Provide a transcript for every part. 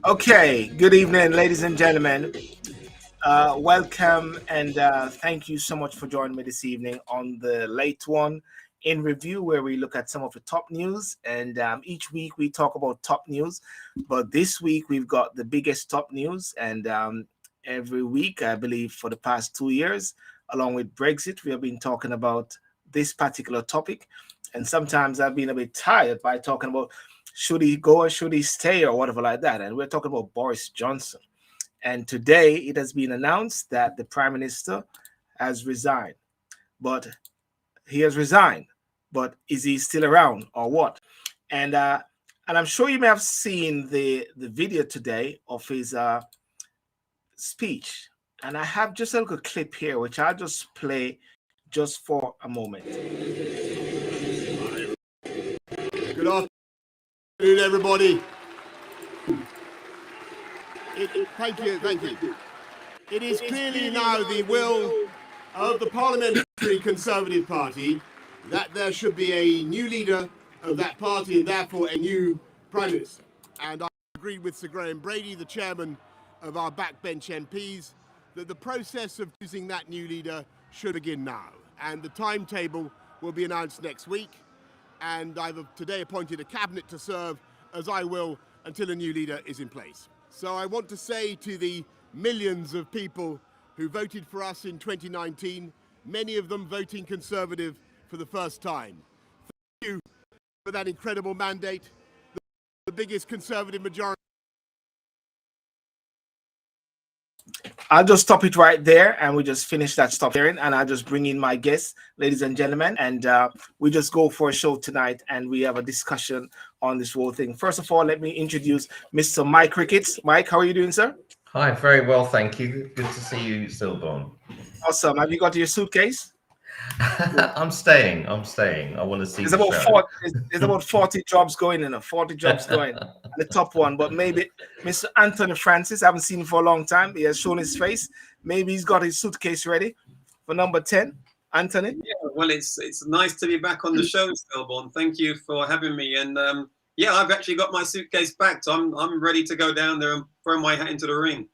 Okay, good evening, ladies and gentlemen. Welcome and thank you so much for joining me this evening on the late one in review, where we look at some of the top news. And each week we talk about top news, but this week we've got the biggest top news. And every week, I believe, for the past 2 years, along with Brexit, we have been talking about this particular topic. And sometimes I've been a bit tired by talking about should he go or should he stay or whatever like that. And we're talking about Boris Johnson. And today it has been announced that the Prime Minister has resigned. But he has resigned. But is he still around or what? And I'm sure you may have seen the video today of his speech. And I have just a little clip here, which I'll just play just for a moment. Good afternoon, everybody. Thank you. It is clearly now the will of the Parliamentary Conservative Party that there should be a new leader of that party and therefore a new Prime Minister. And I agree with Sir Graham Brady, the chairman of our backbench MPs, that the process of choosing that new leader should begin now. And the timetable will be announced next week. And I've today appointed a cabinet to serve, as I will, until a new leader is in place. So I want to say to the millions of people who voted for us in 2019, many of them voting Conservative for the first time, thank you for that incredible mandate, the biggest Conservative majority. I'll just stop it right there, and we just finish that stop hearing, and I'll just bring in my guests, ladies and gentlemen, and we just go for a show tonight, and we have a discussion on this whole thing. First of all, let me introduce Mr. Mike Ricketts. Mike, how are you doing, sir? Hi, very well, thank you. Good to see you, Sylbourne. Awesome. Have you got your suitcase? I'm staying. I want to see there's the about show. 40, there's about 40 jobs going in, 40 jobs going. The top one, but maybe Mr. Anthony Francis, I haven't seen him for a long time. He has shown his face. Maybe he's got his suitcase ready for number 10. Anthony? Yeah, well, it's nice to be back on the show, Sylbourne. Thank you for having me. And yeah, I've actually got my suitcase packed. I'm ready to go down there and throw my hat into the ring.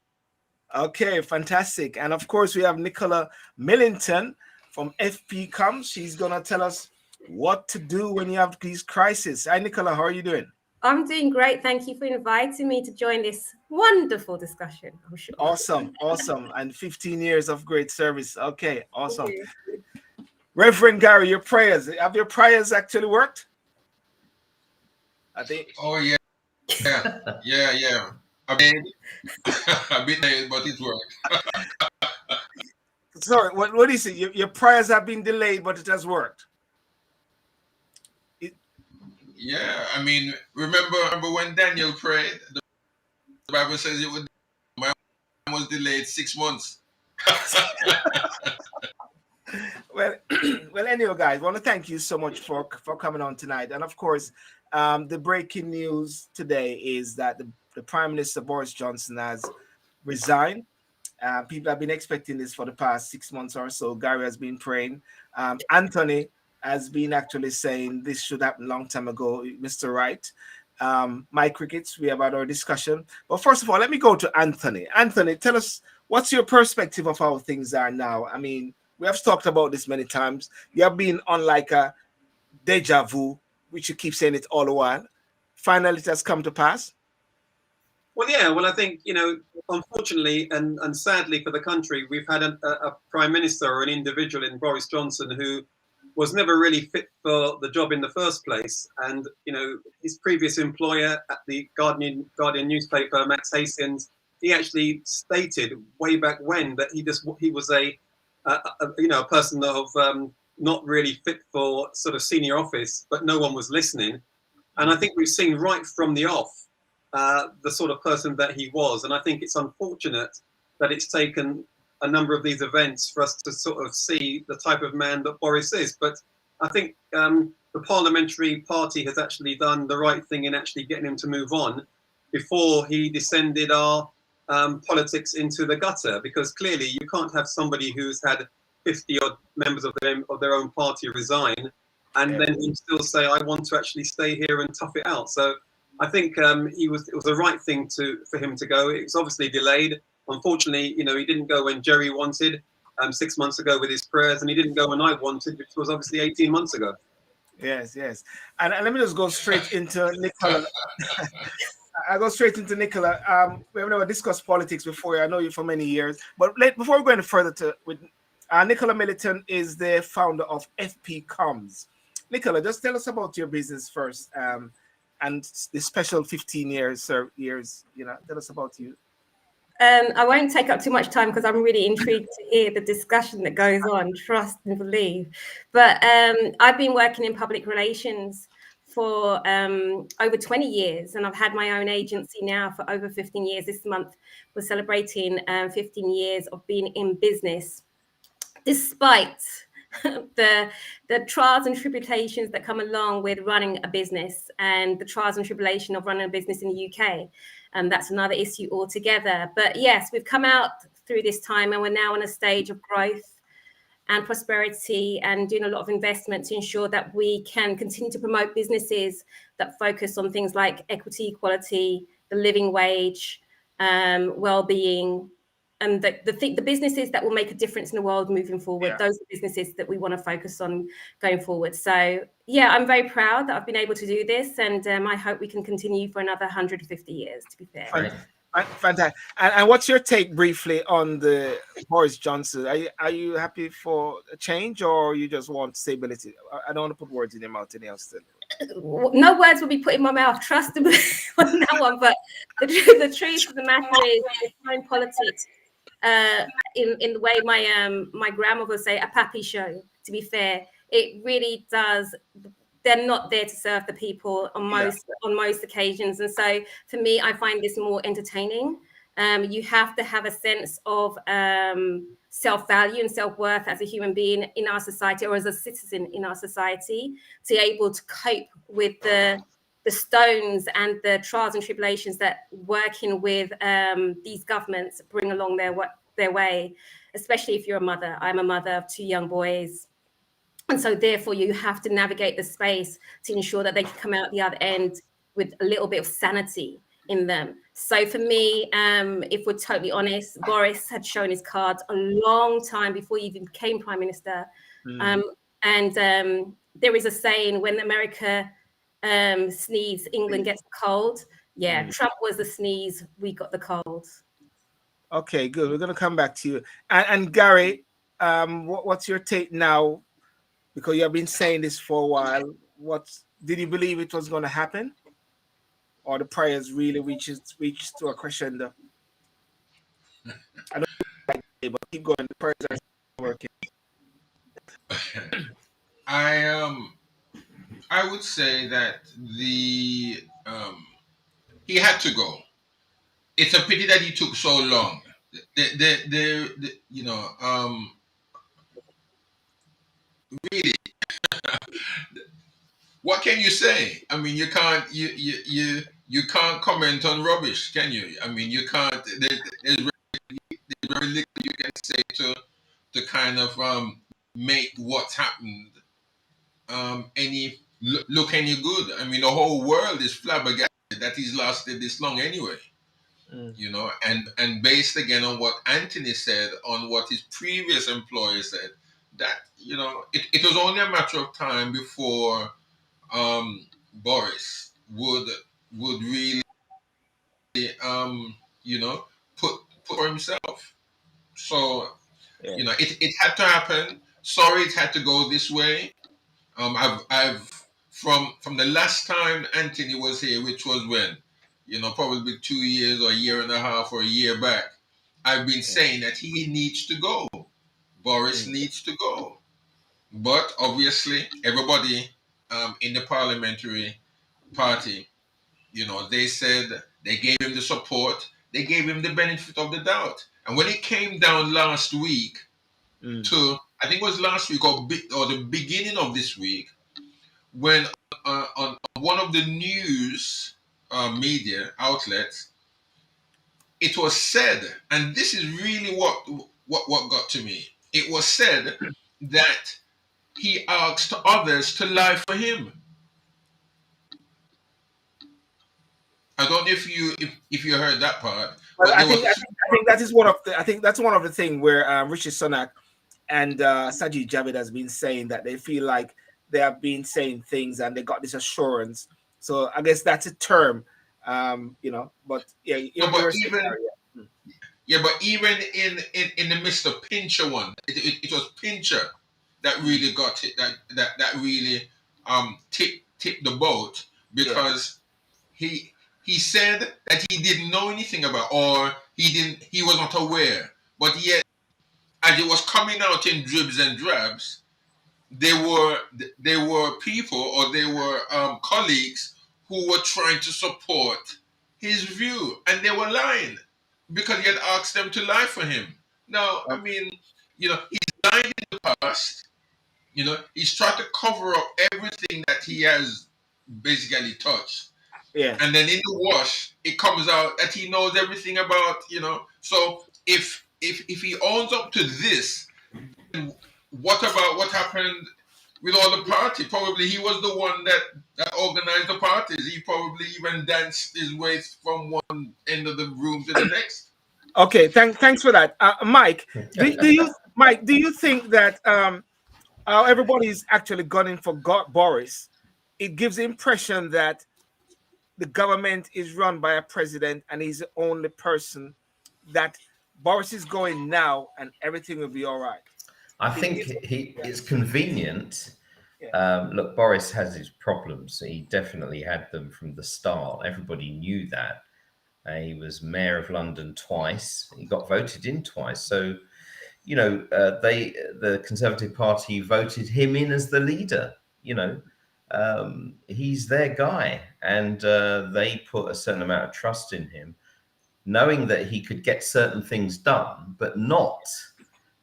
Okay, fantastic. And of course, we have Nicola Millington from FPCom. She's going to tell us what to do when you have these crises. Hi, Nicola, how are you doing? I'm doing great. Thank you for inviting me to join this wonderful discussion. I'm sure. Awesome. And 15 years of great service. Okay, awesome. Reverend Garry, your prayers. Have your prayers actually worked? I think. Oh, yeah. I mean, a bit late, but it worked. Sorry, what is it? Your prayers have been delayed, but it has worked. Yeah, I mean, remember when Daniel prayed? The Bible says it would. Mine was delayed 6 months. Well, anyway, guys, I want to thank you so much for coming on tonight. And of course, the breaking news today is that the Prime Minister Boris Johnson has resigned. People have been expecting this for the past 6 months or so. Garry has been praying. Anthony has been actually saying this should happen a long time ago, Mr. Wright. Mike Ricketts, we have had our discussion. But first of all, let me go to Anthony. Anthony, tell us, what's your perspective of how things are now? I mean, we have talked about this many times. You have been on like a deja vu, which you keep saying it all the while. Finally, it has come to pass. Well, yeah. Well, I think, unfortunately and sadly for the country, we've had a prime minister or an individual in Boris Johnson who was never really fit for the job in the first place. And, his previous employer at the Guardian newspaper, Max Hastings, he actually stated way back when that he was a person of not really fit for sort of senior office, but no one was listening. And I think we've seen right from the off the sort of person that he was. And I think it's unfortunate that it's taken a number of these events for us to sort of see the type of man that Boris is. But I think the parliamentary party has actually done the right thing in actually getting him to move on before he descended our politics into the gutter, because clearly you can't have somebody who's had 50 odd members of their own party resign and then still say, I want to actually stay here and tough it out. So I think it was the right thing for him to go. It was obviously delayed. Unfortunately, he didn't go when Jerry wanted 6 months ago with his prayers, and he didn't go when I wanted, which was obviously 18 months ago. Yes, yes. And let me just go straight into Nicola. I go straight into Nicola. We have never discussed politics before. I know you for many years, but before we go any further Nicola Millington is the founder of FP Comms. Nicola, just tell us about your business first, and the special 15 years. Tell us about you. I won't take up too much time because I'm really intrigued to hear the discussion that goes on, trust and believe. But I've been working in public relations for over 20 years, and I've had my own agency now for over 15 years. This month we're celebrating 15 years of being in business, despite the trials and tribulations that come along with running a business, and the trials and tribulation of running a business in the UK. That's another issue altogether. But yes, we've come out through this time, and we're now in a stage of growth and prosperity, and doing a lot of investment to ensure that we can continue to promote businesses that focus on things like equity, equality, the living wage, well-being, and the businesses that will make a difference in the world moving forward. Yeah. Those are businesses that we want to focus on going forward. So yeah, I'm very proud that I've been able to do this, and I hope we can continue for another 150 years, to be fair. Right. Fantastic. And what's your take briefly on the Boris Johnson? Are you happy for a change, or you just want stability? I don't want to put words in your mouth, anything else. No words will be put in my mouth, trust me, on that one. But the truth of the matter is, it's politics. In the way my grandmother would say, a pappy show. To be fair, it really does. They're not there to serve the people on most occasions, and so for me, I find this more entertaining. You have to have a sense of self-value and self-worth as a human being in our society, or as a citizen in our society, to be able to cope with the stones and the trials and tribulations that working with these governments bring along their way, especially if you're a mother. I'm a mother of 2 young boys. And so therefore you have to navigate the space to ensure that they can come out the other end with a little bit of sanity in them. So for me, if we're totally honest, Boris had shown his cards a long time before he even became Prime Minister. And there is a saying, when America sneeze, England gets the cold. Yeah, Trump was the sneeze, we got the cold. Okay, good. We're going to come back to you. And Gary, what's your take now? Because you have been saying this for a while. Did you believe it was going to happen, or the prayers really reached to a crescendo? I don't know, but keep going. The prayers are working. I would say that he had to go. It's a pity that he took so long. Really, what can you say? I mean, you can't can't comment on rubbish, can you? I mean, you can't. There's very little you can say to kind of make what's happened look any good. I mean, the whole world is flabbergasted that he's lasted this long anyway. And based again on what Anthony said, on what his previous employer said, that it was only a matter of time before Boris would really put for himself. So it had to happen. Sorry, it had to go this way. I've from the last time Anthony was here, which was when, probably 2 years or a year and a half or a year back, I've been saying that he needs to go. Boris needs to go. But obviously, everybody in the parliamentary party, they said they gave him the support, they gave him the benefit of the doubt. And when it came down last week to, I think it was last week or the beginning of this week, when on one of the news media outlets, it was said, and this is really what got to me. It was said that he asked others to lie for him. I don't know if you heard that part, But but I there think, was I think that's one of the thing where Rishi Sunak and Sajid Javid has been saying that they feel like they have been saying things and they got this assurance. So I guess that's a term, But yeah, no, you're but saying, even yeah, but even in the Mr. Pincher one, it was Pincher that really got it, that really tipped the boat, yeah, because he said that he didn't know anything about, or he was not aware, but yet as it was coming out in dribs and drabs, there were people, or there were colleagues who were trying to support his view, and they were lying because he had asked them to lie for him. Now, I mean, he's lied in the past. He's tried to cover up everything that he has basically touched, yeah. and then in the wash, it comes out that he knows everything about. So if he owns up to this, what about what happened with all the party? Probably he was the one that organized the parties. He probably even danced his way from one end of the room to the next. Okay, thanks for that, Mike. Do you think that everybody's actually gunning for Boris? It gives the impression that the government is run by a president and he's the only person, that Boris is going now and everything will be all right. I think it's convenient. Look, Boris has his problems. He definitely had them from the start. Everybody knew that. He was mayor of London twice. He got voted in twice. So, the Conservative Party voted him in as the leader. He's their guy, and they put a certain amount of trust in him, knowing that he could get certain things done, but not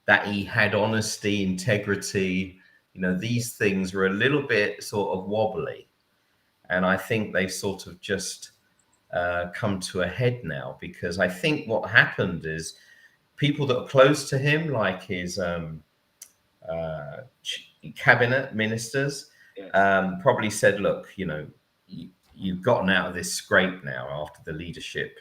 that he had honesty, integrity. These things were a little bit sort of wobbly. And I think they've sort of just come to a head now, because I think what happened is people that are close to him, like his cabinet ministers, probably said, look, you've gotten out of this scrape now after the leadership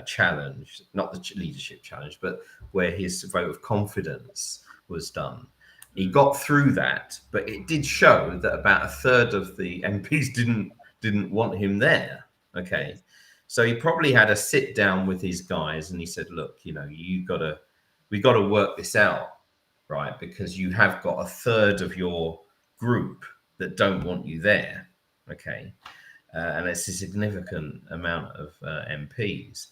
challenge, not the leadership challenge, but where his vote of confidence was done. He got through that, but it did show that about a third of the MPs didn't want him there. Okay, so he probably had a sit down with his guys, and he said, "Look, we got to work this out, right? Because you have got a third of your group that don't want you there. Okay." And it's a significant amount of MPs.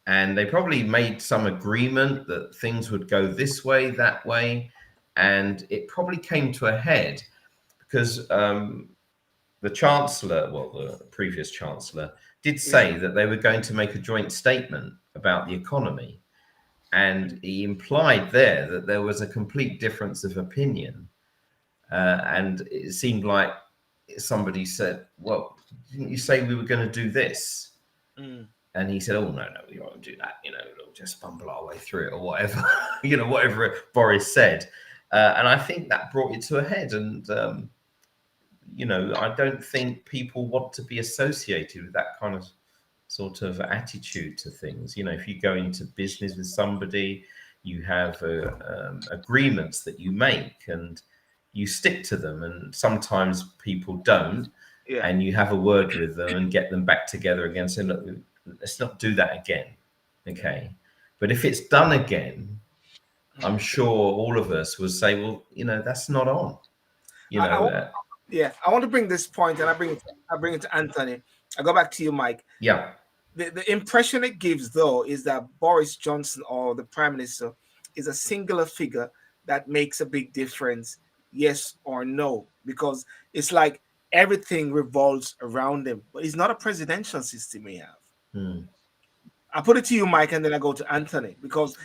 And they probably made some agreement that things would go this way, that way. And it probably came to a head because the Chancellor, the previous Chancellor, did say that they were going to make a joint statement about the economy. And he implied there that there was a complete difference of opinion. And it seemed like somebody said, well, didn't you say we were going to do this? And he said, oh, no, we won't do that. We'll just bumble our way through it or whatever, whatever Boris said. And I think that brought it to a head. And, I don't think people want to be associated with that kind of sort of attitude to things. If you go into business with somebody, you have agreements that you make and you stick to them. And sometimes people don't. Yeah. And you have a word with them and get them back together again, saying, look, let's not do that again. Okay. But if it's done again, I'm sure all of us will say, well, that's not on. I want to bring this point, and I bring it to Anthony. I go back to you, Mike. Yeah. The impression it gives, though, is that Boris Johnson, or the Prime Minister, is a singular figure that makes a big difference, yes or no, because it's like everything revolves around him. But it's not a presidential system we have. I put it to you, Mike, and then I go to Anthony, because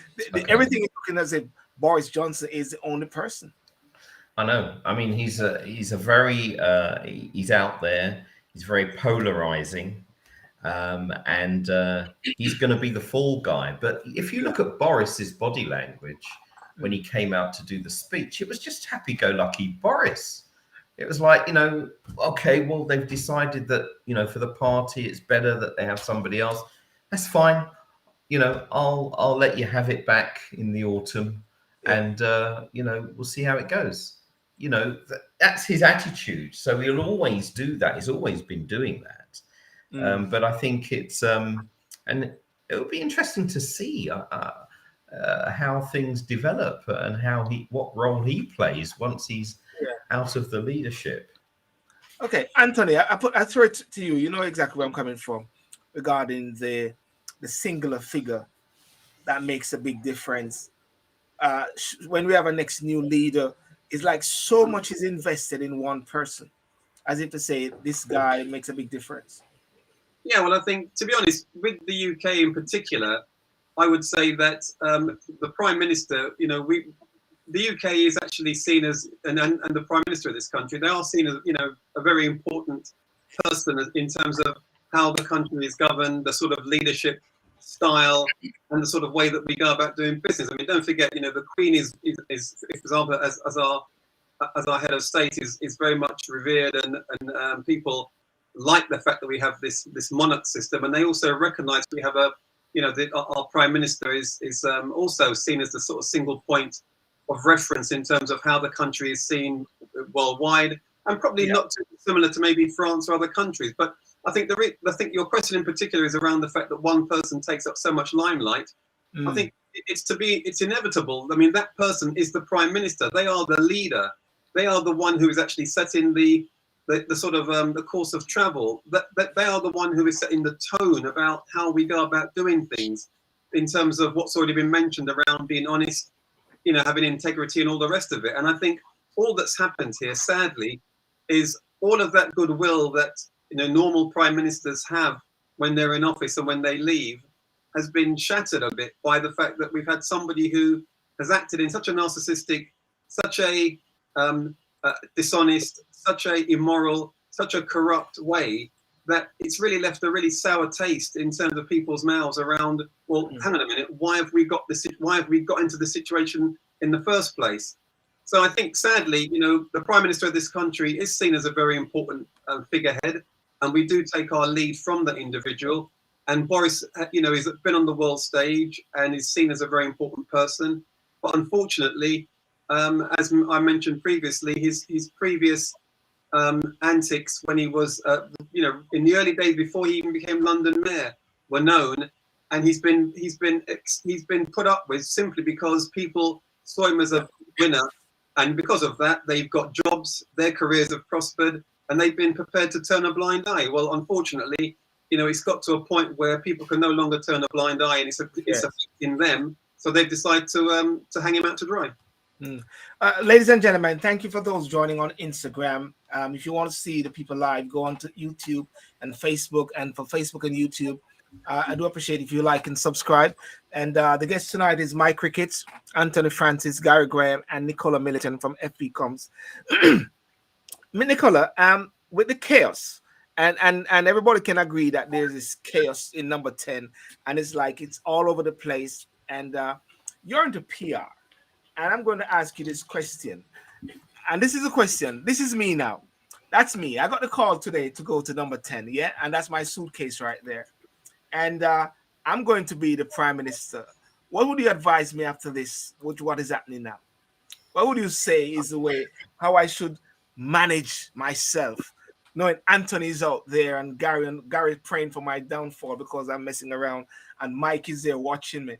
everything is looking as if Boris Johnson is the only person. I know. I mean, he's a very he's out there. He's very polarizing, and he's going to be the fall guy. But if you look at Boris's body language when he came out to do the speech, it was just happy-go-lucky Boris. it was like, okay, well, they've decided that, for the party, it's better that they have somebody else. That's fine. I'll let you have it back in the autumn, and we'll see how it goes. That's his attitude. So he'll always do that. He's always been doing that. But I think it's and it'll be interesting to see how things develop and what role he plays once he's out of the leadership. Okay, Anthony, I throw it to you. You know exactly where I'm coming from regarding the singular figure that makes a big difference. When we have a next new leader, it's like so much is invested in one person, as if to say this guy makes a big difference. Yeah, well, I think, to be honest, with the UK in particular, I would say that the Prime Minister, the UK is actually seen as, and the Prime Minister of this country, they are seen as, a very important person in terms of how the country is governed, the sort of leadership style, and the sort of way that we go about doing business. I mean, don't forget, the Queen is for example, as our head of state is very much revered, and people like the fact that we have this monarch system, and they also recognise we have our Prime Minister is also seen as the sort of single point of reference in terms of how the country is seen worldwide, and probably not too similar to maybe France or other countries. But I think your question in particular is around the fact that one person takes up so much limelight. I think it's inevitable. I mean, that person is the Prime Minister. They are the leader. They are the one who is actually setting the sort of the course of travel. That they are the one who is setting the tone about how we go about doing things, in terms of what's already been mentioned around being honest, having integrity and all the rest of it. And I think all that's happened here, sadly, is all of that goodwill that normal prime ministers have when they're in office and when they leave has been shattered a bit by the fact that we've had somebody who has acted in such a narcissistic, such a dishonest, such a immoral, such a corrupt way, that it's really left a really sour taste in terms of people's mouths around, well, hang on a minute, why have we got into this situation in the first place? So I think, sadly, the Prime Minister of this country is seen as a very important figurehead, and we do take our lead from that individual. And Boris, has been on the world stage and is seen as a very important person. But unfortunately, as I mentioned previously, his previous antics when he was, in the early days before he even became London mayor, were known, and he's been put up with simply because people saw him as a winner, and because of that, they've got jobs, their careers have prospered, and they've been prepared to turn a blind eye. Well, unfortunately, it's got to a point where people can no longer turn a blind eye, and it's affecting them. So they've decided to hang him out to dry. Ladies and gentlemen, thank you for those joining on Instagram. If you want to see the people live, go on to YouTube and Facebook. And for Facebook and YouTube, I do appreciate if you like and subscribe. And the guest tonight is Mike Ricketts, Anthony Francis, Gary Graham, and Nicola Millington from FB Comms. Nicola, with the chaos, and everybody can agree that there's this chaos in number 10, and it's like it's all over the place. And you're into PR. And I'm going to ask you this question. And this is a question. This is me now. That's me. I got the call today to go to number 10. Yeah. And that's my suitcase right there. And I'm going to be the Prime Minister. What would you advise me after this? What is happening now? What would you say is the way how I should manage myself? Knowing Anthony's out there and Gary praying for my downfall because I'm messing around, and Mike is there watching me.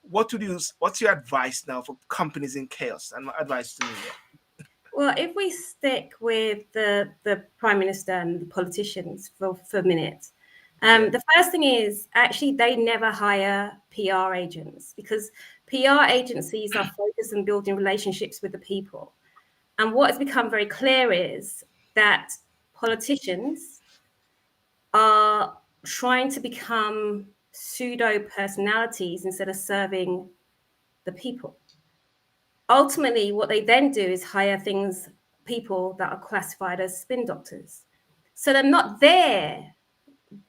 What's your advice now for companies in chaos? And my advice to me. Well, if we stick with the Prime Minister and the politicians for a minute, the first thing is actually they never hire PR agents, because PR agencies are focused on building relationships with the people. And what has become very clear is that politicians are trying to become pseudo personalities instead of serving the people. Ultimately, what they then do is hire people that are classified as spin doctors. So they're not there.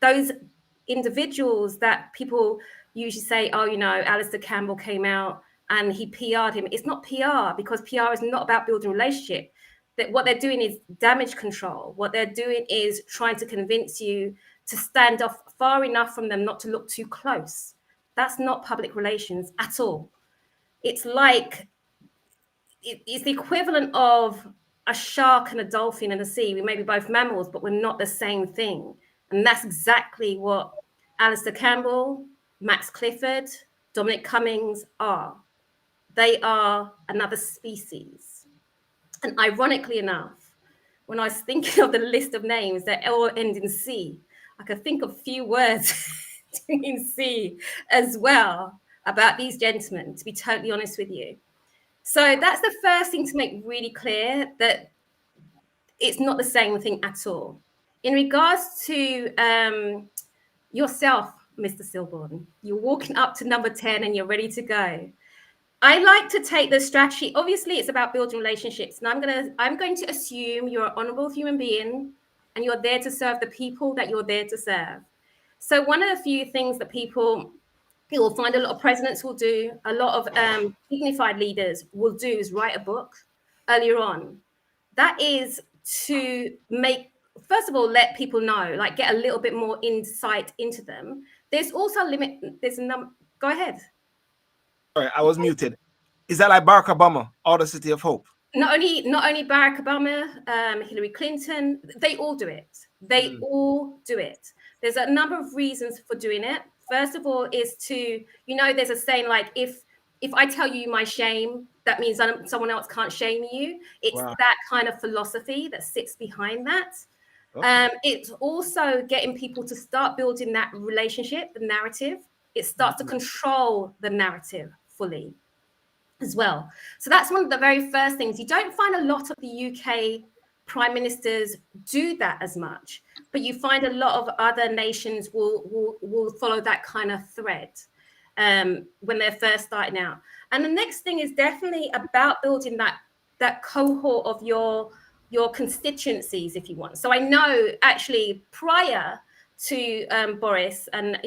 Those individuals that people usually say, oh, Alistair Campbell came out and he PR'd him. It's not PR, because PR is not about building a relationship. that what they're doing is damage control. What they're doing is trying to convince you to stand off far enough from them not to look too close. That's not public relations at all. It's like, it's the equivalent of a shark and a dolphin in the sea. We may be both mammals, but we're not the same thing. And that's exactly what Alistair Campbell, Max Clifford, Dominic Cummings are. They are another species. And ironically enough, when I was thinking of the list of names that all end in C, I could think of a few words in C as well about these gentlemen, to be totally honest with you. So that's the first thing to make really clear, that it's not the same thing at all. In regards to yourself, Mr. Sylbourne, you're walking up to number 10 and you're ready to go. I like to take the strategy. Obviously, it's about building relationships. And I'm going to assume you're an honorable human being and you're there to serve the people that you're there to serve. So one of the few things that you'll find a lot of presidents will do, a lot of dignified leaders will do, is write a book earlier on. That is to make, first of all, let people know, like get a little bit more insight into them. There's also go ahead. Sorry, I was muted. Is that like Barack Obama or the City of Hope? Not only Barack Obama, Hillary Clinton, they all do it. They all do it. There's a number of reasons for doing it. First of all is to, there's a saying like, if I tell you my shame, that means someone else can't shame you. It's that kind of philosophy that sits behind that. Okay. It's also getting people to start building that relationship, the narrative. It starts to control the narrative fully as well. So that's one of the very first things. You don't find a lot of the UK prime ministers do that as much, but you find a lot of other nations will follow that kind of thread when they're first starting out. And the next thing is definitely about building that cohort of your constituencies, if you want. So I know actually prior to Boris, and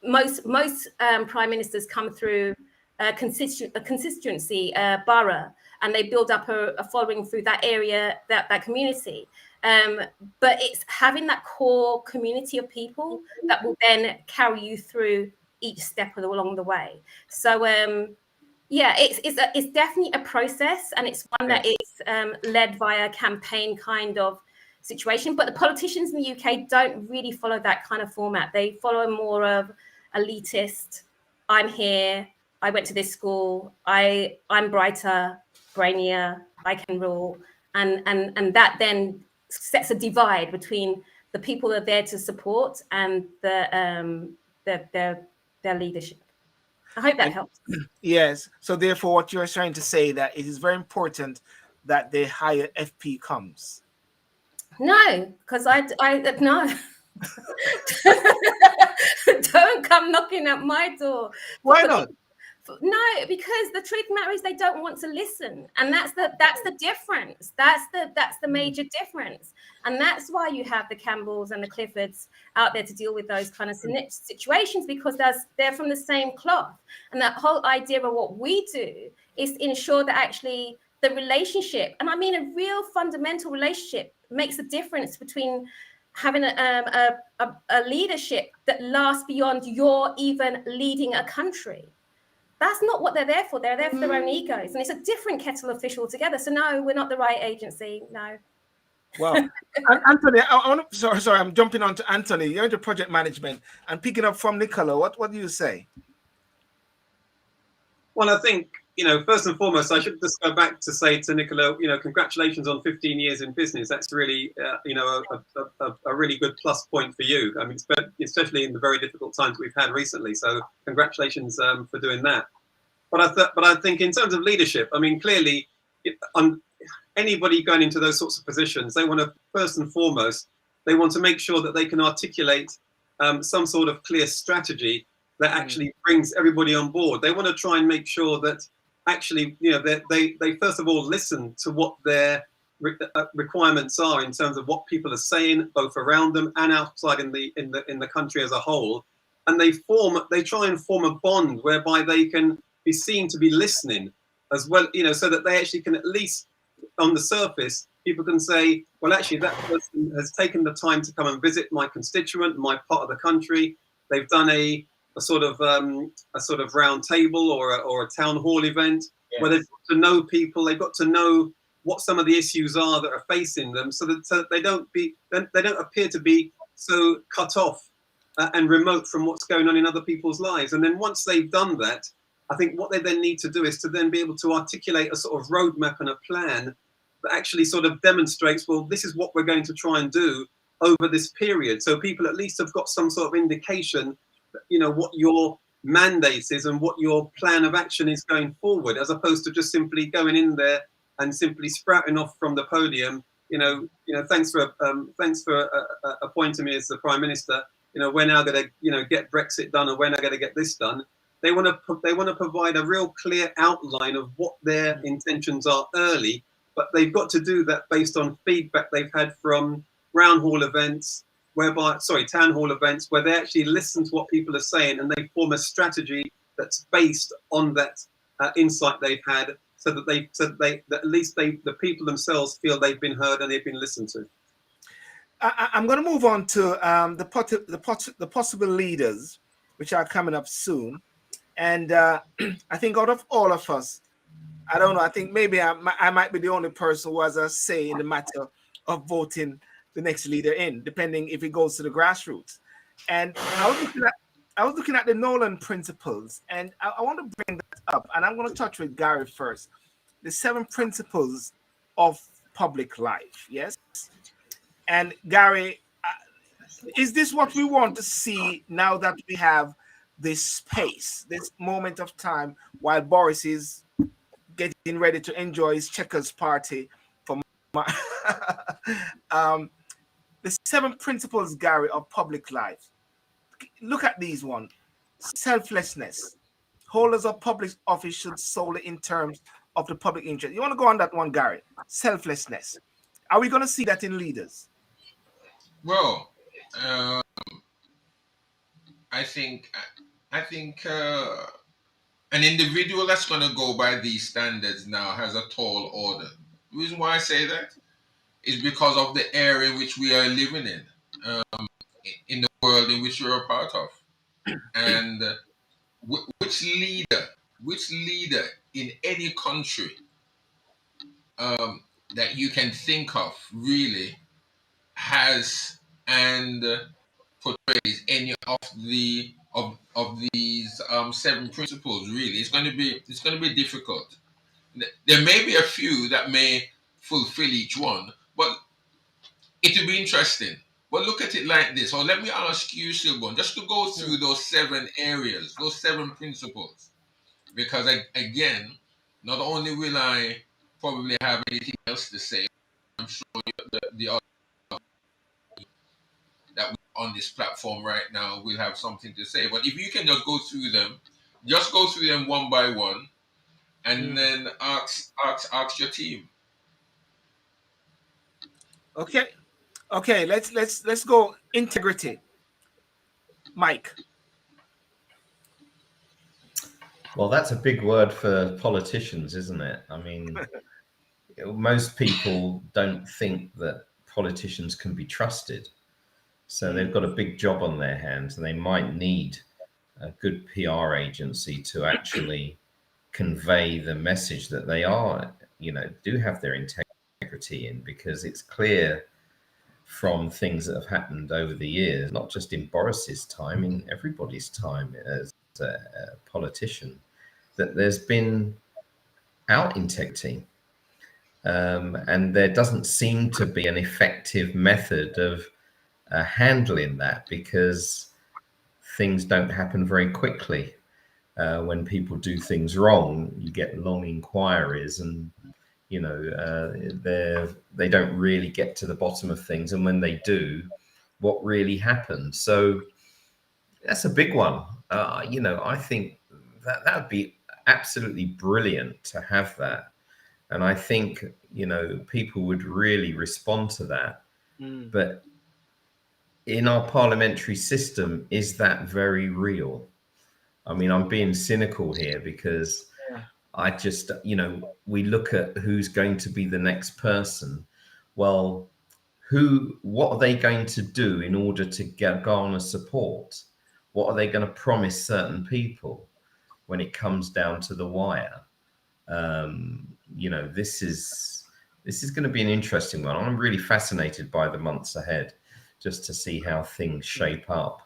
most prime ministers come through a constituency borough, and they build up a following through that area, that community. But it's having that core community of people that will then carry you through each step along the way. So it's definitely a process, and it's one that is led via campaign kind of situation. But the politicians in the UK don't really follow that kind of format. They follow more of elitist. I'm here. I went to this school. I'm brighter, brainier. I can rule, and that then sets a divide between the people that are there to support and their leadership. I hope that helps. Yes. So therefore, what you're trying to say, that it is very important that the higher FP comes. No, because I no. Don't come knocking at my door. Why not? No, because the truth of the matter is they don't want to listen, and that's the difference. That's the major difference, and that's why you have the Campbells and the Cliffords out there to deal with those kind of situations, because they're from the same cloth. And that whole idea of what we do is ensure that actually the relationship, and I mean a real fundamental relationship, makes a difference between having a leadership that lasts beyond your even leading a country. That's not what they're there for. They're there for their own egos. And it's a different kettle of fish altogether. So no, we're not the right agency. No. Well, Anthony, sorry, I'm jumping on to Anthony. You're into project management and picking up from Nicola. What do you say? Well, I think, first and foremost, I should just go back to say to Nicola, congratulations on 15 years in business. That's really, a really good plus point for you. I mean, especially in the very difficult times we've had recently. So congratulations for doing that. But I think in terms of leadership, I mean, clearly, anybody going into those sorts of positions, they want to, first and foremost, they want to make sure that they can articulate some sort of clear strategy that actually brings everybody on board. They want to try and make sure that actually, they first of all listen to what their requirements are in terms of what people are saying, both around them and outside in the country as a whole, and they try and form a bond whereby they can be seen to be listening as well, so that they actually can at least on the surface, people can say, well, actually, that person has taken the time to come and visit my constituent, my part of the country. They've done a sort of round table or a town hall event where they've got to know people. They've got to know what some of the issues are that are facing them, so that they don't appear to be so cut off and remote from what's going on in other people's lives. And then once they've done that, I think what they then need to do is to then be able to articulate a sort of roadmap and a plan that actually sort of demonstrates, well, this is what we're going to try and do over this period. So people at least have got some sort of indication, what your mandate is and what your plan of action is going forward, as opposed to just simply going in there and simply sprouting off from the podium. Thanks for appointing me as the Prime Minister. We're now going to get Brexit done, or we're now going to get this done. They want to provide a real clear outline of what their intentions are early, but they've got to do that based on feedback they've had from town hall events, where they actually listen to what people are saying and they form a strategy that's based on that insight they've had, so that at least the people themselves feel they've been heard and they've been listened to. I'm going to move on to the possible leaders, which are coming up soon. And I think out of all of us, I don't know, I think maybe I might be the only person who has a say in the matter of voting the next leader in, depending if it goes to the grassroots. And I was looking at the Nolan principles, and I want to bring that up. And I'm going to touch with Garry first. The 7 principles of public life, yes? And Garry, is this what we want to see now that we have this space, this moment of time, while Boris is getting ready to enjoy his checkers party for the 7 principles, Garry, of public life? Look at these one. Selflessness. Holders of public office should solely in terms of the public interest. You want to go on that one, Garry? Selflessness. Are we going to see that in leaders? Well, I think an individual that's going to go by these standards now has a tall order. The reason why I say that is because of the area in which we are living in the world in which we're a part of. And which leader in any country that you can think of really has and portrays any of these 7 principles? Really, it's going to be difficult. There may be a few that may fulfill each one, but it will be interesting. But look at it like this. Or let me ask you, Sylbourne, just to go through those 7 areas, those 7 principles, because again, not only will I probably have anything else to say, I'm sure the other that on this platform right now will have something to say. But if you can just go through them one by one, and then ask your team. Okay. Let's go. Integrity. Mike. Well, that's a big word for politicians, isn't it? I mean, most people don't think that politicians can be trusted. So they've got a big job on their hands, and they might need a good PR agency to actually convey the message that they do have their integrity in, because it's clear from things that have happened over the years, not just in Boris's time, in everybody's time as a politician, that there's been out integrity. And there doesn't seem to be an effective method of handling that, because things don't happen very quickly. When people do things wrong, you get long inquiries, and they don't really get to the bottom of things. And when they do, what really happened? So that's a big one. I think that would be absolutely brilliant to have that. And I think, people would really respond to that. But in our parliamentary system, is that very real? I mean, I'm being cynical here, because I just, we look at who's going to be the next person. Well, what are they going to do in order to garner support? What are they going to promise certain people when it comes down to the wire? This is going to be an interesting one. I'm really fascinated by the months ahead, just to see how things shape up.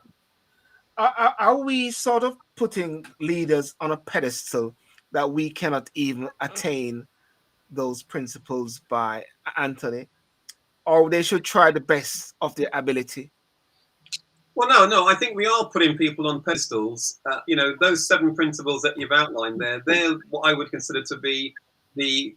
Are we sort of putting leaders on a pedestal that we cannot even attain those principles by, Anthony? Or they should try the best of their ability? Well, no, I think we are putting people on pedestals. Those 7 principles that you've outlined there, they're what I would consider to be the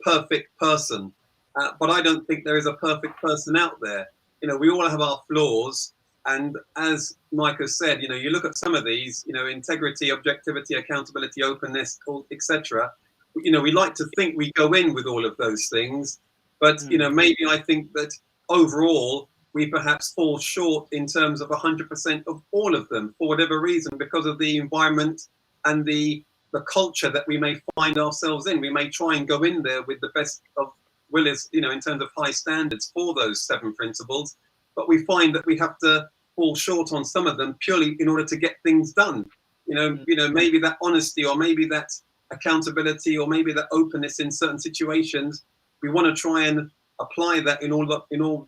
perfect person. But I don't think there is a perfect person out there. We all have our flaws. And as Mike has said, you look at some of these, integrity, objectivity, accountability, openness, etc. We like to think we go in with all of those things. But, maybe I think that overall, we perhaps fall short in terms of 100% of all of them for whatever reason, because of the environment and the culture that we may find ourselves in. We may try and go in there with the best of willis, in terms of high standards for those 7 principles, but we find that we have to fall short on some of them purely in order to get things done. Maybe that honesty, or maybe that accountability, or maybe that openness in certain situations, we want to try and apply that in all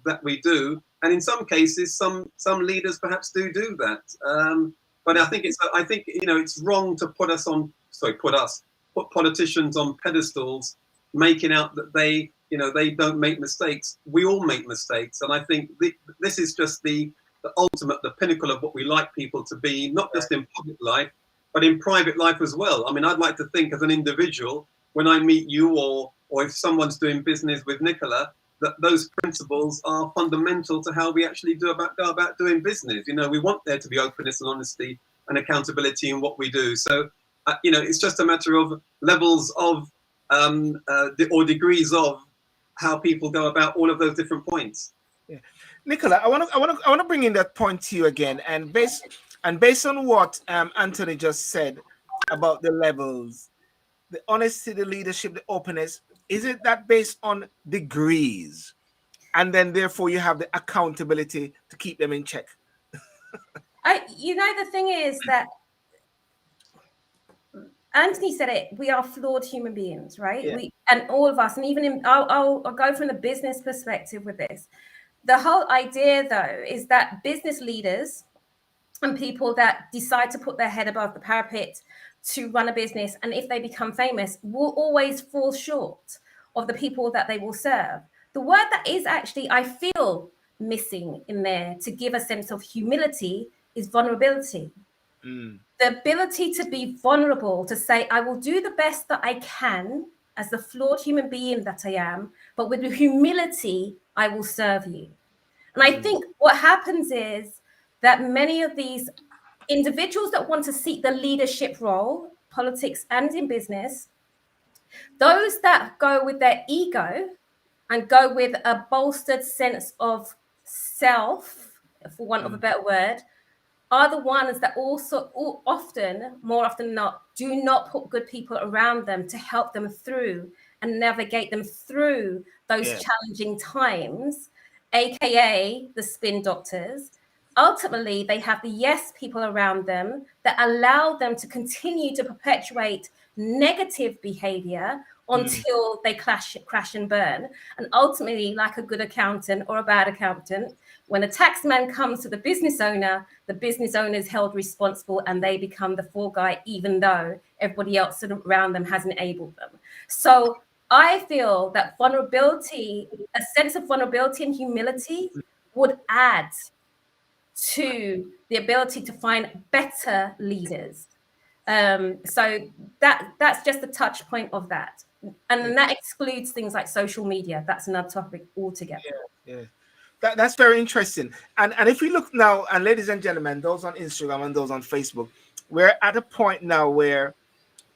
that we do. And in some cases, some leaders perhaps do that. But I think it's wrong to put politicians on pedestals, making out that they don't make mistakes. We all make mistakes, and I think this is just the ultimate, the pinnacle of what we like people to be, not just in public life, but in private life as well. I mean, I'd like to think as an individual, when I meet you, or if someone's doing business with Nicola, that those principles are fundamental to how we actually go about doing business. We want there to be openness and honesty and accountability in what we do. So, it's just a matter of levels of or degrees of how people go about all of those different points. Yeah. Nicola, I want to bring in that point to you again, and based on what Anthony just said about the levels, the honesty, the leadership, the openness. Is it that based on degrees, and then therefore you have the accountability to keep them in check? The thing is that Anthony said it. We are flawed human beings, right? Yeah. And all of us, and even I'll go from the business perspective with this. The whole idea, though, is that business leaders and people that decide to put their head above the parapet to run a business, and if they become famous, will always fall short of the people that they will serve. The word that is actually, I feel, missing in there to give a sense of humility is vulnerability. The ability to be vulnerable, to say, I will do the best that I can as the flawed human being that I am, but with humility, I will serve you. And I think what happens is that many of these individuals that want to seek the leadership role, politics and in business, those that go with their ego and go with a bolstered sense of self, for want of a better word, are the ones that also more often than not, do not put good people around them to help them through and navigate them through those challenging times, aka the spin doctors. Ultimately, they have the yes people around them that allow them to continue to perpetuate negative behavior until they crash and burn. And ultimately, like a good accountant or a bad accountant, when a taxman comes to the business owner is held responsible and they become the fall guy, even though everybody else around them has enabled them. So I feel that vulnerability, a sense of vulnerability and humility would add to the ability to find better leaders. So that's just a touch point of that. And then that excludes things like social media. That's another topic altogether. Yeah. That's very interesting. And if we look now, and ladies and gentlemen, those on Instagram and those on Facebook, we're at a point now where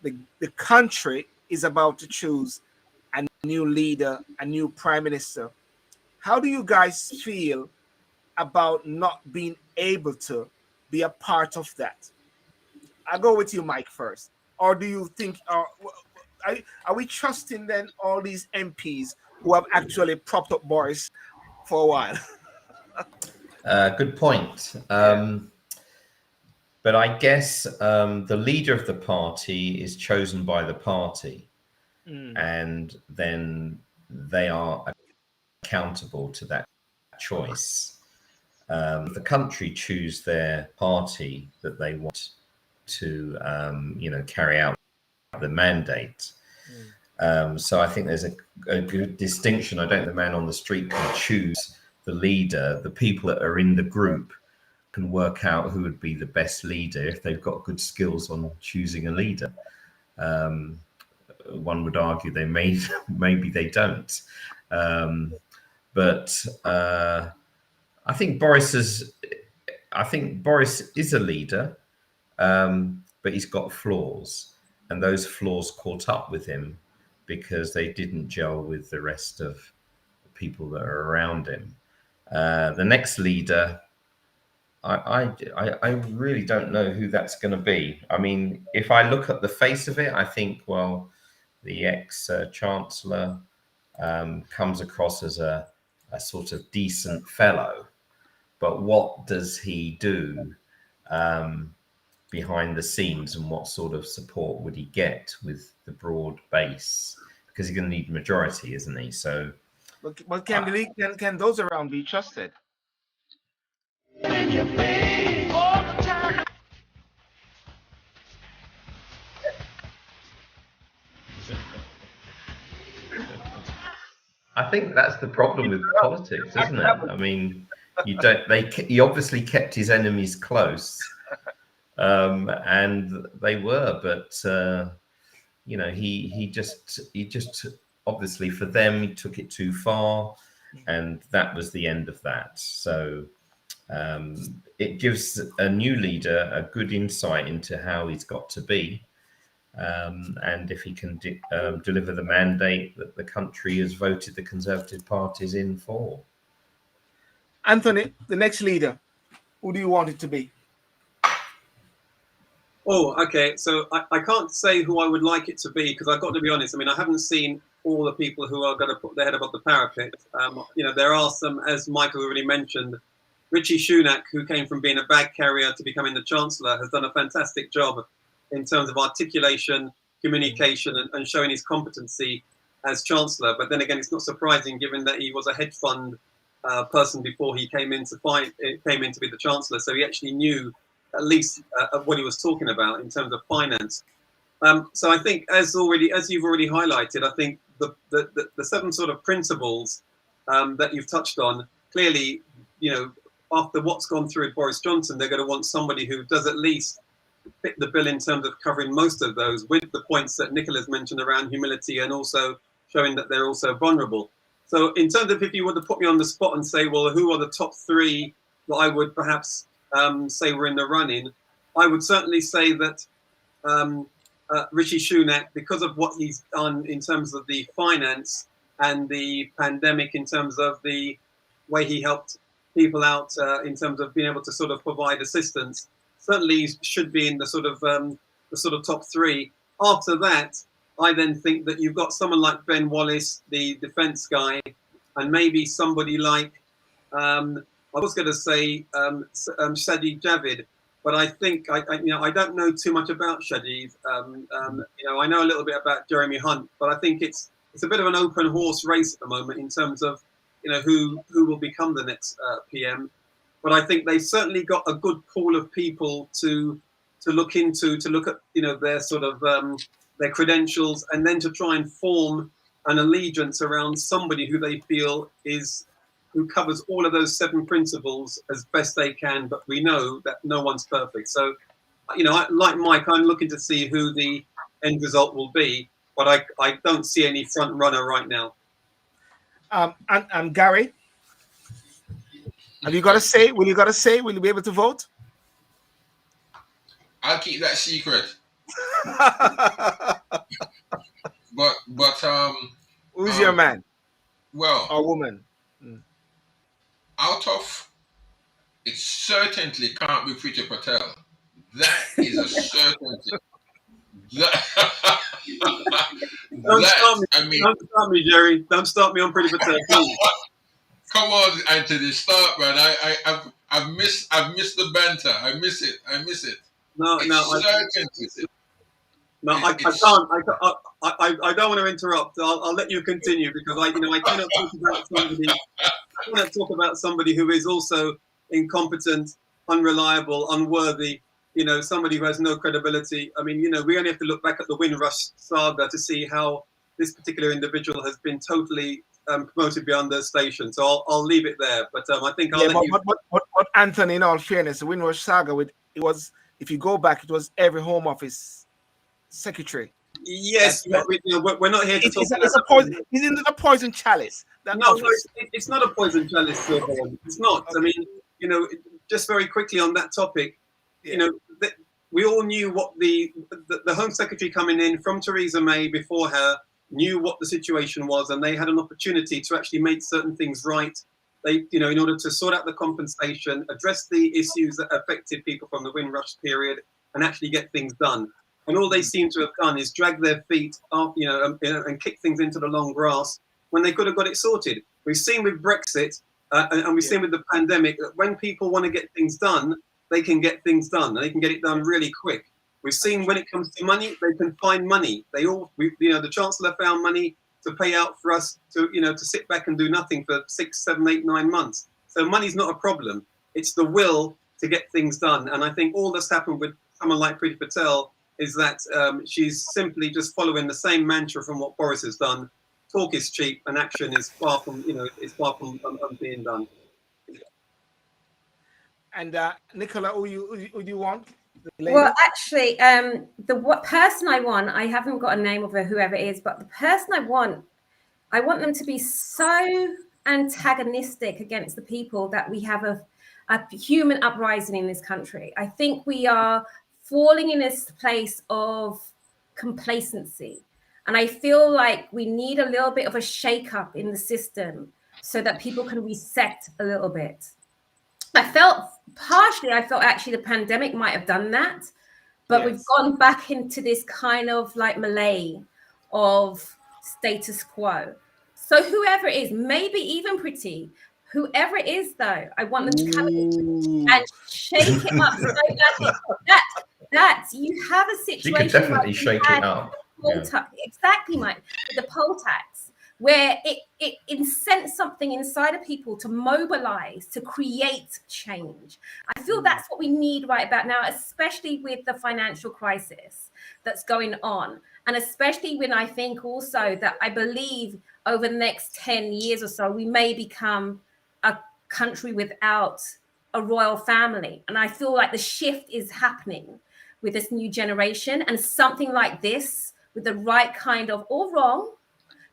the country is about to choose a new leader, a new prime minister. How do you guys feel about not being able to be a part of that? I'll go with you, Mike, first. or do you think are we trusting then all these MPs who have actually propped up Boris for a while? Good point. But I guess the leader of the party is chosen by the party, and then they are accountable to that choice. The country choose their party that they want to, carry out the mandate. So I think there's a good distinction. I don't think the man on the street can choose the leader. The people that are in the group can work out who would be the best leader if they've got good skills on choosing a leader. One would argue they maybe they don't. But I think Boris is a leader, but he's got flaws, and those flaws caught up with him because they didn't gel with the rest of the people that are around him. The next leader, I really don't know who that's going to be. I mean, if I look at the face of it, I think, well, the ex-chancellor comes across as a sort of decent fellow, but what does he do behind the scenes, and what sort of support would he get with the broad base? Because he's going to need majority, isn't he? So, but can those around be trusted? I think that's the problem with politics, isn't it? I mean, he obviously kept his enemies close, and they were, but he just obviously, for them, he took it too far, and that was the end of that. So it gives a new leader a good insight into how he's got to be. And if he can deliver the mandate that the country has voted the Conservative parties in for. Anthony, the next leader, who do you want it to be? Oh, okay. So I can't say who I would like it to be, because I've got to be honest. I mean, I haven't seen all the people who are going to put their head above the parapet. There are some, as Michael already mentioned. Rishi Sunak, who came from being a bag carrier to becoming the Chancellor, has done a fantastic job in terms of articulation, communication, and showing his competency as Chancellor. But then again, it's not surprising given that he was a hedge fund person before he came in to be the Chancellor. So he actually knew at least what he was talking about in terms of finance. So I think, as you've already highlighted, I think the seven sort of principles that you've touched on, clearly, after what's gone through with Boris Johnson, they're going to want somebody who does at least fit the bill in terms of covering most of those, with the points that Nicola's mentioned around humility and also showing that they're also vulnerable. So in terms of, if you were to put me on the spot and say, well, who are the top three that I would perhaps say were in the running, I would certainly say that Rishi Sunak, because of what he's done in terms of the finance and the pandemic, in terms of the way he helped people out in terms of being able to sort of provide assistance, certainly should be in the sort of top three. After that, I then think that you've got someone like Ben Wallace, the defence guy, and maybe somebody like I was going to say Sajid Javid, but I think I don't know too much about Sajid. I know a little bit about Jeremy Hunt, but I think it's a bit of an open horse race at the moment in terms of who will become the next PM. But I think they've certainly got a good pool of people to look into, to look at their sort of their credentials, and then to try and form an allegiance around somebody who they feel who covers all of those seven principles as best they can. But we know that no one's perfect. So, like Mike, I'm looking to see who the end result will be, but I don't see any front runner right now. And Gary, have you got to say? Will you be able to vote? I'll keep that secret. but who's your man? Well, or woman? Out of it, certainly can't be Priti Patel. That is a certainty. Don't start me. I mean, Don't start me, Jerry. Don't start me on Pretty Patel. come on, Anthony, start, man. I've missed the banter. I miss it. No, It's no, certainty. I can't. I don't want to interrupt. I'll let you continue because I cannot talk about somebody. I cannot talk about somebody who is also incompetent, unreliable, unworthy. Somebody who has no credibility. I mean, we only have to look back at the Windrush saga to see how this particular individual has been totally promoted beyond their station. So I'll leave it there. But I think I'll let you. But Anthony, in all fairness, the Windrush saga if you go back, it was every Home Office secretary. Yes, we're not here to talk about. It's a poison. It's in the poison chalice. No, it's not a poison chalice, Sylbourne. It's not. Okay. I mean, just very quickly on that topic, we all knew what the Home Secretary coming in from Theresa May before her knew what the situation was, and they had an opportunity to actually make certain things right. They, in order to sort out the compensation, address the issues that affected people from the Windrush period, and actually get things done. And all they seem to have done is drag their feet up, and kick things into the long grass when they could have got it sorted. We've seen with Brexit, and we've seen with the pandemic, that when people want to get things done, they can get things done. They can get it done really quick. We've seen when it comes to money, they can find money. The Chancellor found money to pay out for us to sit back and do nothing for 6, 7, 8, 9 months. So money's not a problem. It's the will to get things done. And I think all that's happened with someone like Priti Patel is that she's simply just following the same mantra from what Boris has done. Talk is cheap, and action is far from being done. And Nicola, who you want? Well, actually, the person I want, I haven't got a name of whoever it is, but the person I want them to be so antagonistic against the people that we have a human uprising in this country. I think we are falling in this place of complacency. And I feel like we need a little bit of a shake-up in the system so that people can reset a little bit. I felt actually the pandemic might have done that, but yes, we've gone back into this kind of like melee of status quo. So whoever it is, maybe even Priti, whoever it is though, I want them to come in and shake it up so that you have a situation. You could definitely shake it up. Exactly, Mike, with the poll tax, where it incents something inside of people to mobilize, to create change. I feel that's what we need right about now, especially with the financial crisis that's going on. And especially when I think also that I believe over the next 10 years or so, we may become a country without a royal family. And I feel like the shift is happening with this new generation, and something like this with the right kind of, or wrong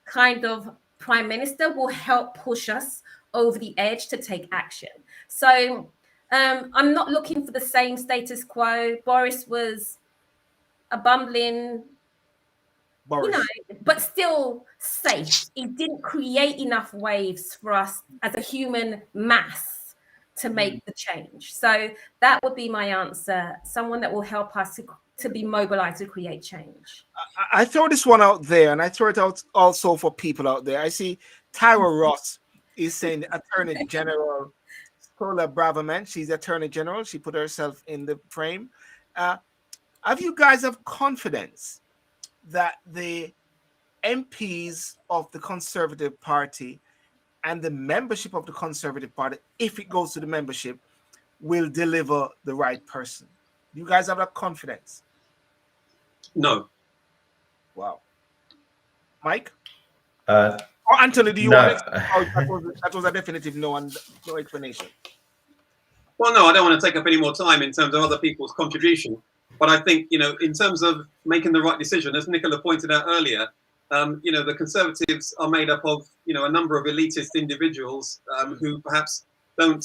kind of prime minister will help push us over the edge to take action. So I'm not looking for the same status quo. Boris was a bumbling, but still safe. He didn't create enough waves for us as a human mass to make the change. So that would be my answer. Someone that will help us to be mobilized to create change. I throw this one out there, and I throw it out also for people out there. I see Tyra Ross is saying Attorney General Nicola Braverman. She's Attorney General. She put herself in the frame. Have you guys have confidence that the MPs of the Conservative Party and the membership of the Conservative Party, if it goes to the membership, will deliver the right person? You guys have that confidence? No. Wow. Mike? Or Anthony, do you want to? That was a definitive no and no explanation. Well, no, I don't want to take up any more time in terms of other people's contribution. But I think, in terms of making the right decision, as Nicola pointed out earlier, the Conservatives are made up of, a number of elitist individuals who perhaps don't.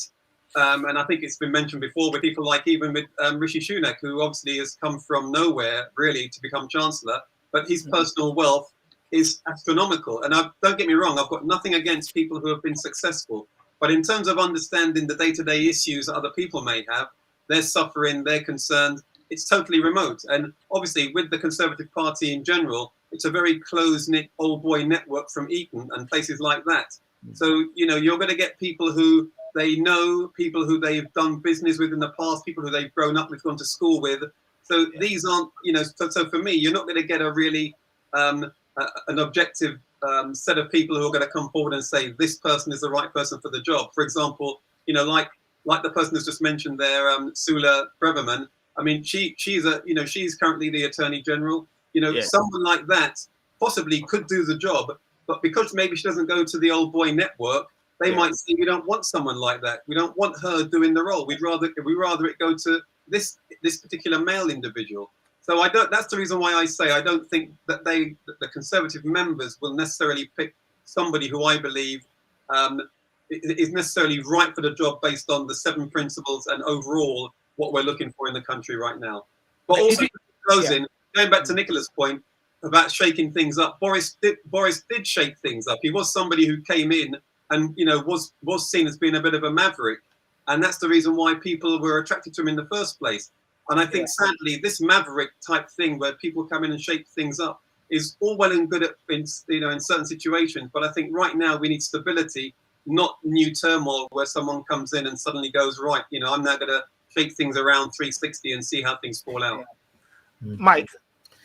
And I think it's been mentioned before with people like even with Rishi Sunak, who obviously has come from nowhere really to become Chancellor, but his personal wealth is astronomical. And don't get me wrong, I've got nothing against people who have been successful. But in terms of understanding the day-to-day issues that other people may have, they're suffering, they're concerned, it's totally remote. And obviously, with the Conservative Party in general, it's a very close-knit old boy network from Eton and places like that. So, you know, you're going to get people who they know, people who they've done business with in the past, people who they've grown up with, gone to school with. So these aren't, you know, so for me, you're not going to get a really an objective set of people who are going to come forward and say this person is the right person for the job. For example, you know, like the person who's just mentioned there, Sula Breverman. I mean, she's currently the Attorney General. You know, someone like that possibly could do the job, but because maybe she doesn't go to the old boy network, they might say we don't want someone like that. We don't want her doing the role. We'd rather it go to this particular male individual. So I don't. That's the reason why I say I don't think that the Conservative members will necessarily pick somebody who I believe is necessarily right for the job based on the 7 principles and overall what we're looking for in the country right now. But also, closing, going back to Nicola's point about shaking things up, Boris did shake things up. He was somebody who came in and, you know, was seen as being a bit of a maverick, and that's the reason why people were attracted to him in the first place. And I think, sadly, this maverick type thing where people come in and shake things up is all well and good in certain situations. But I think right now we need stability, not new turmoil where someone comes in and suddenly goes, right, you know, I'm now going to shake things around 360 and see how things fall out. Mike?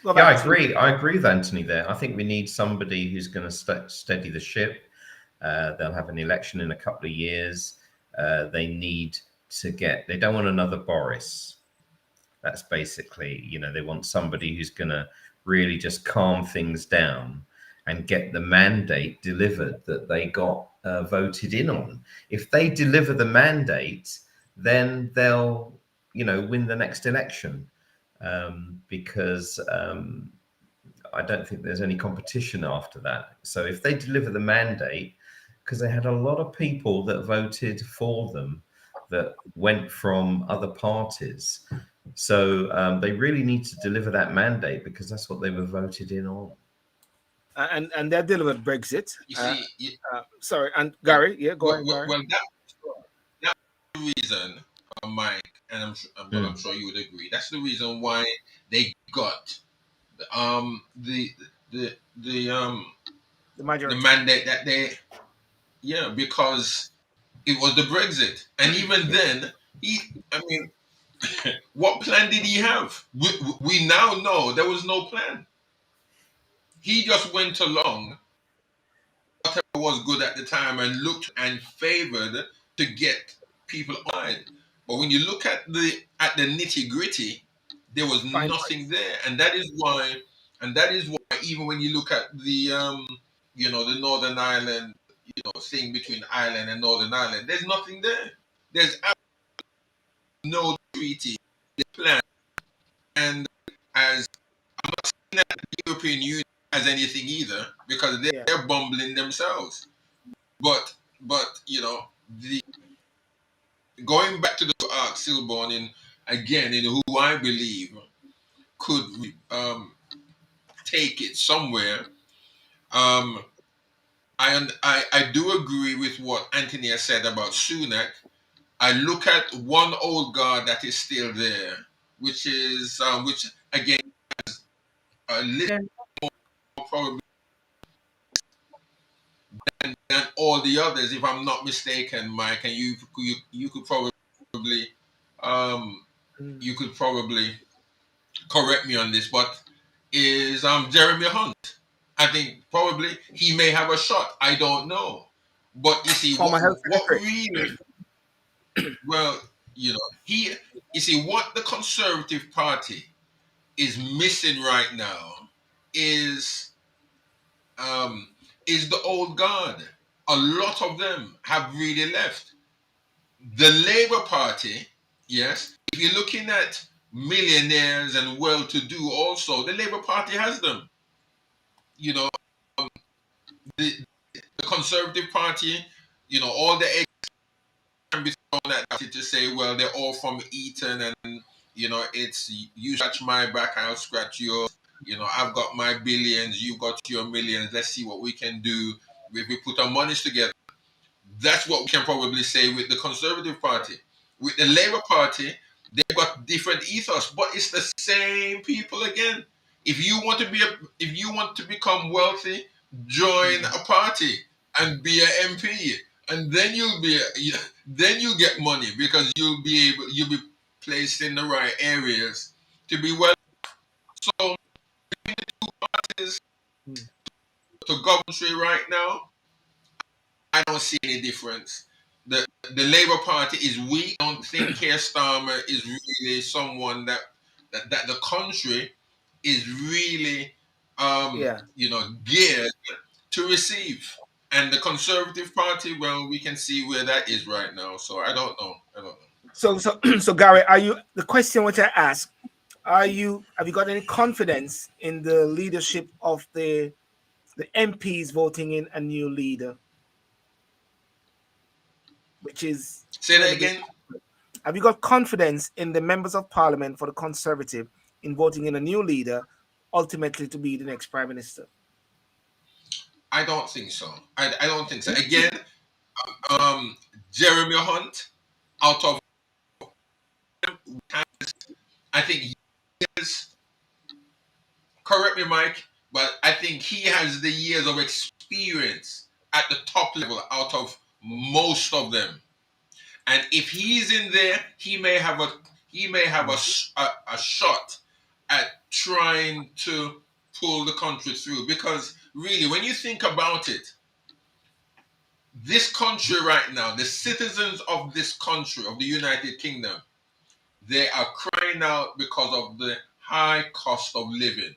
Yeah, I agree with Anthony there. I think we need somebody who's going to steady the ship. They'll have an election in a couple of years. They don't want another Boris. That's basically, you know, they want somebody who's going to really just calm things down and get the mandate delivered that they got voted in on. If they deliver the mandate, then they'll, you know, win the next election, because I don't think there's any competition after that. So if they deliver the mandate, because they had a lot of people that voted for them that went from other parties. So they really need to deliver that mandate because that's what they were voted in on. And they delivered Brexit. You see, sorry, and Gary, go ahead, Gary. Well, that's the reason, Mike, and I'm sure you would agree. That's the reason why they got the mandate that they, because it was the Brexit, and even then, what plan did he have? We now know there was no plan. He just went along, whatever was good at the time, and looked and favored to get people on. But when you look at the nitty gritty, there was nothing there, and that is why even when you look at the the Northern Ireland, thing between Ireland and Northern Ireland, there's nothing there. There's absolutely no treaty plan, and as I'm not saying that the European Union has anything either, because they're bumbling themselves. But the going back to the Sylbourne in who I believe could take it somewhere. I do agree with what Anthony has said about Sunak. I look at one old guard that is still there, which is which again has a little more probably than all the others, if I'm not mistaken, Mike. And you could probably correct me on this, but is Jeremy Hunt. I think probably he may have a shot. I don't know, but you see what really. Well, what the Conservative Party is missing right now is the old guard. A lot of them have really left. The Labour Party, yes, if you're looking at millionaires and well-to-do also, the Labour Party has them. The Conservative Party, all the eggs can be thrown at it to say, well, they're all from Eton, and it's you scratch my back, I'll scratch yours. I've got my billions, you've got your millions. Let's see what we can do if we put our monies together. That's what we can probably say with the Conservative Party. With the Labour Party, They've got different ethos, but it's the same people again. If you want to become wealthy, join a party and be an MP, and then then you'll get money because you'll be placed in the right areas to be well. So parties to Coventry right now, I don't see any difference. The Labour Party is weak. I don't think Keir Starmer is really someone that the country is really geared to receive. And the Conservative Party, well, we can see where that is right now. So I don't know. So Gary, the question which I asked, have you got any confidence in the leadership of the MPs voting in a new leader? Which is, say that again. Have you got confidence in the members of parliament for the Conservative in voting in a new leader, ultimately to be the next prime minister? I don't think so. I don't think so. Again, Jeremy Hunt, out of I think he is, correct me, Mike, but I think he has the years of experience at the top level out of most of them. And if he's in there, he may have a shot at trying to pull the country through. Because really, when you think about it, this country right now, the citizens of this country, of the United Kingdom, they are crying out because of the high cost of living.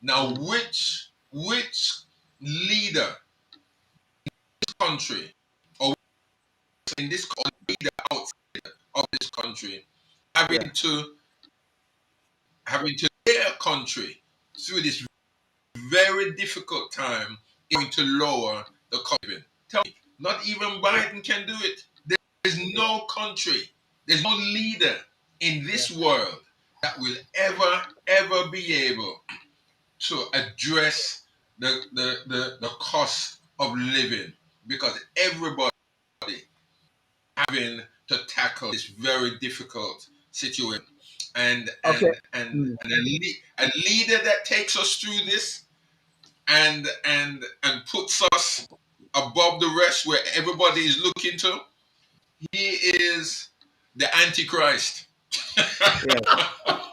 Now, which leader in this country, or in this leader outside of this country, having to their country through this very difficult time, going to lower the cost of living? Tell me, not even Biden can do it. There's no country, there's no leader in this world that will ever be able to address the cost of living, because everybody having to tackle this very difficult situation. And a leader that takes us through this and puts us above the rest, where everybody is looking to, he is the Antichrist.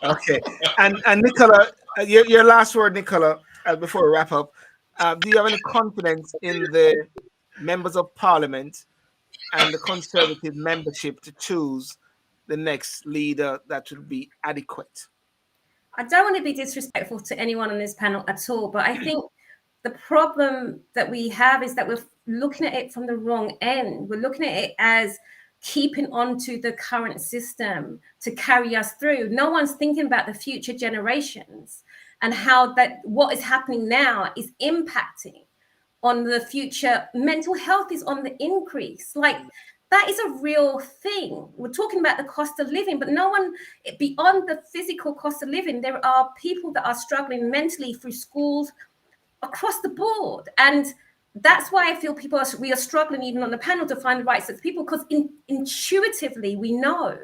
Okay. And Nicola, your last word, Nicola, before we wrap up. Do you have any confidence in the members of parliament and the Conservative membership to choose the next leader that will be adequate? I don't want to be disrespectful to anyone on this panel at all, but I think the problem that we have is that we're looking at it from the wrong end. We're looking at it as keeping on to the current system to carry us through. No one's thinking about the future generations and how that what is happening now is impacting on the future. Mental health is on the increase. Like, that is a real thing. We're talking about the cost of living, but no one, beyond the physical cost of living, there are people that are struggling mentally through schools across the board. And that's why I feel we are struggling even on the panel to find the right sets of people, because intuitively we know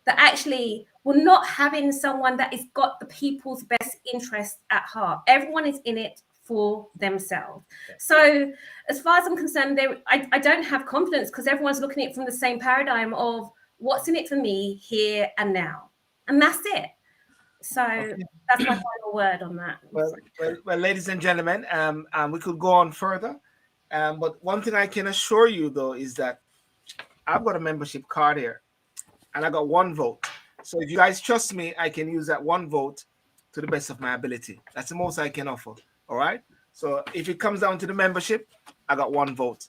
that actually we're not having someone that has got the people's best interest at heart. Everyone is in it for themselves. So as far as I'm concerned, I don't have confidence, because everyone's looking at it from the same paradigm of what's in it for me here and now. And that's it. So that's my final word on that. Well, ladies and gentlemen, we could go on further. But one thing I can assure you, though, is that I've got a membership card here and I got one vote. So if you guys trust me, I can use that one vote to the best of my ability. That's the most I can offer. All right. So if it comes down to the membership, I got one vote.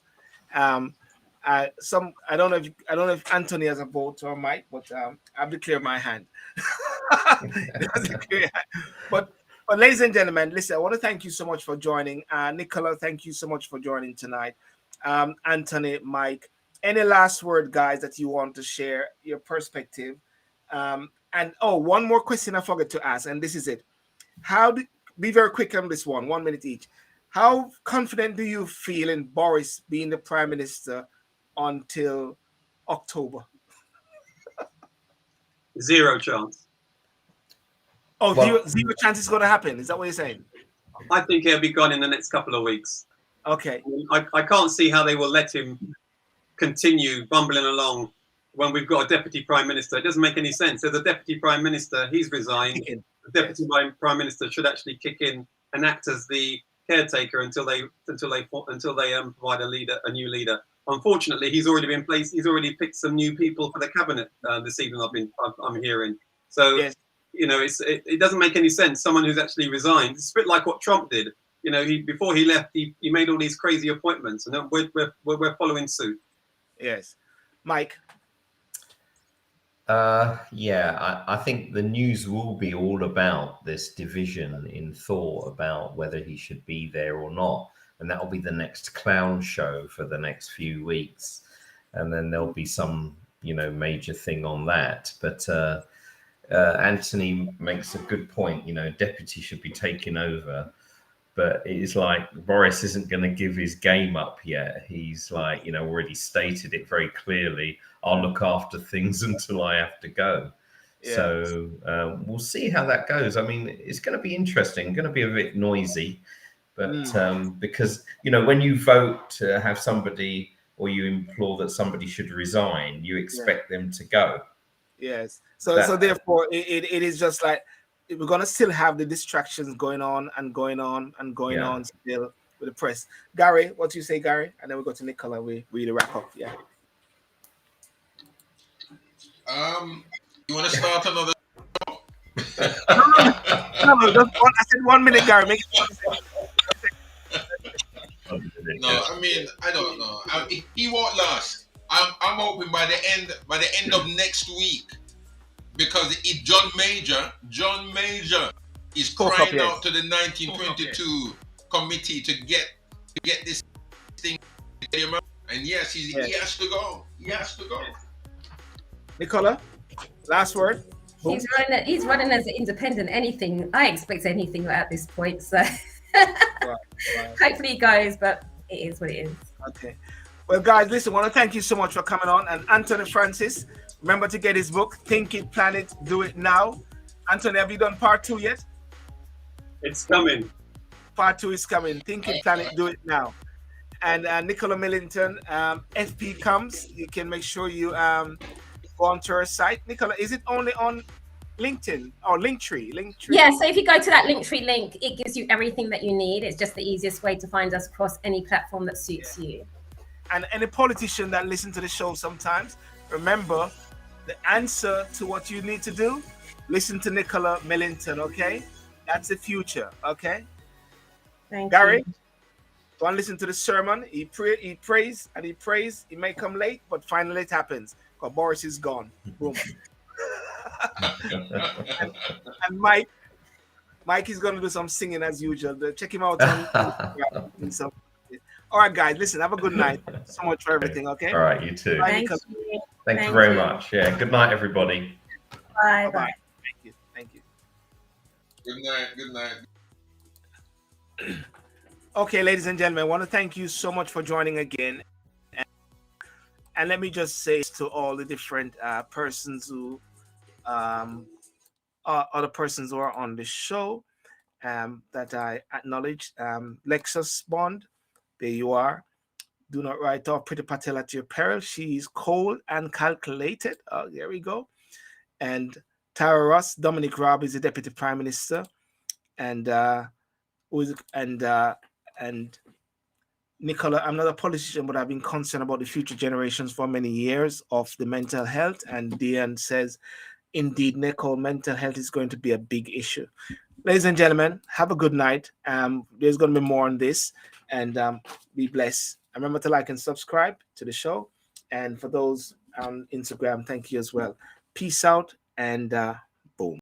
I don't know if Anthony has a vote or Mike, but I've declared my hand. But ladies and gentlemen, listen, I want to thank you so much for joining. Nicola, thank you so much for joining tonight. Anthony, Mike, any last word, guys, that you want to share your perspective? And one more question I forgot to ask, and this is it. Be very quick on this one, 1 minute each. How confident do you feel in Boris being the prime minister until October? Zero chance. Oh, Well- zero chance it's going to happen. Is that what you're saying? I think he'll be gone in the next couple of weeks. Okay. I can't see how they will let him continue bumbling along when we've got a deputy prime minister. It doesn't make any sense. There's a deputy prime minister. He's resigned. The deputy prime minister should actually kick in and act as the caretaker until they provide a new leader. Unfortunately, he's already been placed. He's already picked some new people for the cabinet this evening. I'm hearing. So Yes. it doesn't make any sense. Someone who's actually resigned. It's a bit like what Trump did. Before he left, he made all these crazy appointments, and we're following suit. Yes. Mike. I think the news will be all about this division in thought about whether he should be there or not. And that will be the next clown show for the next few weeks. And then there'll be some, major thing on that. But Anthony makes a good point. Deputy should be taking over. But it's like Boris isn't going to give his game up yet. He's like, already stated it very clearly. I'll look after things until I have to go. Yeah. So we'll see how that goes. I mean, it's going to be interesting, going to be a bit noisy. But because, when you vote to have somebody or you implore that somebody should resign, you expect them to go. Yes. So therefore, it is just like, we're going to still have the distractions going on still with the press. Gary, what do you say, Gary? And then we go to Nicola. We really wrap up. Yeah. You want to start another? No, I said 1 minute, Gary. Make it. No, I mean, I don't know. He won't last. I'm hoping by the end of next week. Because if John Major is crying out to the 1922 committee to get this thing, and yes, he has to go. He has to go. Nicola, last word. He's running as an independent. I expect anything at this point. So hopefully he goes, but it is what it is. Okay. Well, guys, listen, I want to thank you so much for coming on. And Anthony Francis, remember to get his book, Think It, Plan It, Do It Now. Anthony, have you done part 2 yet? It's coming. Part 2 is coming. Think It, Plan It, Do It Now. And Nicola Millington, FP comes. You can make sure you go onto her site. Nicola, is it only on LinkedIn or Linktree? Yeah, so if you go to that Linktree link, it gives you everything that you need. It's just the easiest way to find us across any platform that suits you. And any politician that listens to the show sometimes, remember the answer to what you need to do, listen to Nicola Millington, okay? That's the future, okay? Thank Gary, you. go and listen to the sermon. He prays. He may come late, but finally it happens. Because Boris is gone. Boom. and Mike is going to do some singing as usual. Check him out on Instagram. All right, guys, listen, have a good night. So much for everything, okay? All right, you too. Thank you. Thank you very much. Yeah, good night, everybody. Bye. Bye. Thank you. Good night. Okay, ladies and gentlemen, I want to thank you so much for joining again. And let me just say to all the different persons who other persons who are on the show that I acknowledge. Lexus Bond, there you are. Do not write off Pretty Patel at your peril. She is cold and calculated. Oh, there we go. And Tara Ross, Dominic Raab is the Deputy Prime Minister. And Nicola, I'm not a politician, but I've been concerned about the future generations for many years of the mental health. And Diane says, indeed, Nicole, mental health is going to be a big issue. Ladies and gentlemen, have a good night. There's going to be more on this. And be blessed. Remember to like and subscribe to the show. And for those on Instagram, thank you as well. Peace out and boom.